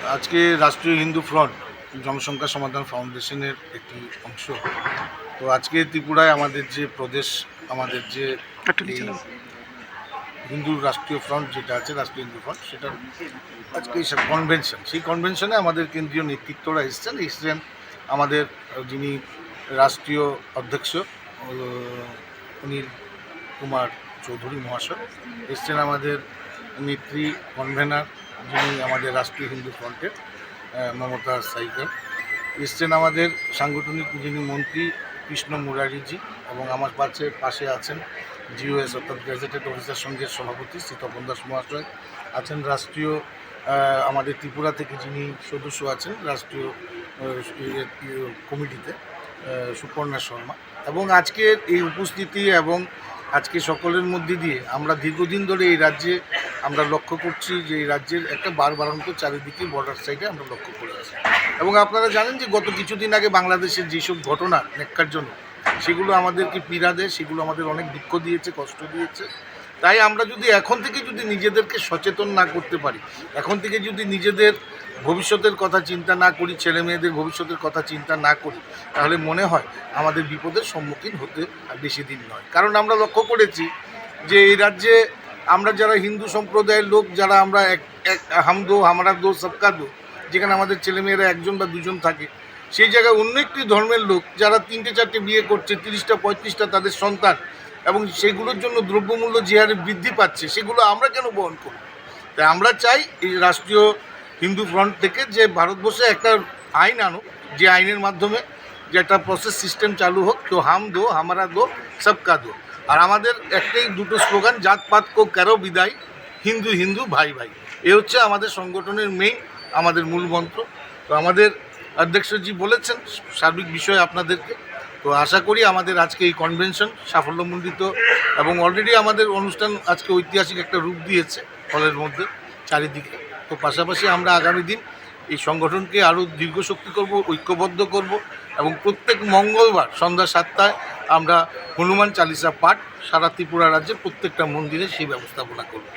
আজকে রাষ্ট্রীয় হিন্দু ফ্রন্ট জনসংখ্যা সমাধান ফাউন্ডেশনের একটি অংশ। তো আজকে ত্রিপুরায় আমাদের যে প্রদেশ, আমাদের যে এই হিন্দু রাষ্ট্রীয় ফ্রন্ট যেটা আছে, রাষ্ট্রীয় হিন্দু ফ্রন্ট, সেটার আজকে কনভেনশন, সেই কনভেনশনে আমাদের কেন্দ্রীয় নেতৃত্বরা এসছেন আমাদের যিনি রাষ্ট্রীয় অধ্যক্ষ অনিল কুমার চৌধুরী মহাশয় এসছেন, আমাদের নেত্রী কনভেনার যিনি আমাদের রাষ্ট্রীয় হিন্দু ফ্রন্টের মমতা সাইকার এসছেন, আমাদের সাংগঠনিক যিনি মন্ত্রী কৃষ্ণ মুরারিজি, এবং আমার পাশে আছেন জিওএস অর্থাৎ গ্যাজেটেড অফিসার সংঘের সভাপতি শ্রী তপন দাস মহাশয় আছেন, রাষ্ট্রীয় আমাদের ত্রিপুরা থেকে যিনি সদস্য আছেন রাষ্ট্রীয় কমিটিতে সুপর্ণা শর্মা। এবং আজকের এই উপস্থিতি এবং আজকে সকলের মধ্যে দিয়ে আমরা দীর্ঘদিন ধরে এই রাজ্যে আমরা লক্ষ্য করছি যে এই রাজ্যের একটা বাড়ন্ত চারিদিকে বর্ডার সাইডে আমরা লক্ষ্য করে আছি। এবং আপনারা জানেন যে গত কিছুদিন আগে বাংলাদেশের যেসব ঘটনা ন্যাক্কারজনক, সেগুলো আমাদেরকে পীড়া দেয়, সেগুলো আমাদের অনেক দুঃখ দিয়েছে, কষ্ট দিয়েছে। তাই আমরা যদি এখন থেকে যদি নিজেদেরকে সচেতন না করতে পারি, এখন থেকে যদি নিজেদের ভবিষ্যতের কথা চিন্তা না করি, ছেলে মেয়েদের ভবিষ্যতের কথা চিন্তা না করি, তাহলে মনে হয় আমাদের বিপদের সম্মুখীন হতে আর বেশি দিন নয়। কারণ আমরা লক্ষ্য করেছি যে এই রাজ্যে আমরা যারা হিন্দু সম্প্রদায়ের লোক, যারা আমরা এক হাম দো হামারা দো সবকা দো, যেখানে আমাদের ছেলেমেয়েরা একজন বা দুজন থাকে, সেই জায়গায় অন্য একটি ধর্মের লোক যারা 3-4টে বিয়ে করছে, 30-35টা তাদের সন্তান, এবং সেগুলোর জন্য দ্রব্যমূল্য যে হারে বৃদ্ধি পাচ্ছে, সেগুলো আমরা কেন বহন করব? তাই আমরা চাই এই রাষ্ট্রীয় হিন্দু ফ্রন্ট থেকে যে ভারতবর্ষে একটা আইন আনুক, যে আইনের মাধ্যমে যে একটা প্রসেস সিস্টেম চালু হোক, তো হাম দো হামারা দো সবকা দো। আর আমাদের একটাই দুটো স্লোগান, জাতপাত কো কারো বিদায়, হিন্দু হিন্দু ভাই ভাই। এ হচ্ছে আমাদের সংগঠনের মেইন, আমাদের মূল মন্ত্র। তো আমাদের অধ্যক্ষজি বলেছেন সার্বিক বিষয়ে আপনাদেরকে। তো আশা করি আমাদের আজকে এই কনভেনশন সাফল্যমণ্ডিত, এবং অলরেডি আমাদের অনুষ্ঠান আজকে ঐতিহাসিক একটা রূপ দিয়েছে হলের মধ্যে চারিদিকে। তো পাশাপাশি আমরা আগামী দিন এই সংগঠনকে আরও দীর্ঘশক্তি করব, ঐক্যবদ্ধ করব, এবং প্রত্যেক মঙ্গলবার সন্ধ্যা 7টায় আমরা হনুমান চালিসা পাঠ সারা ত্রিপুরা রাজ্যের প্রত্যেকটা মন্দিরে সেই ব্যবস্থাপনা করব।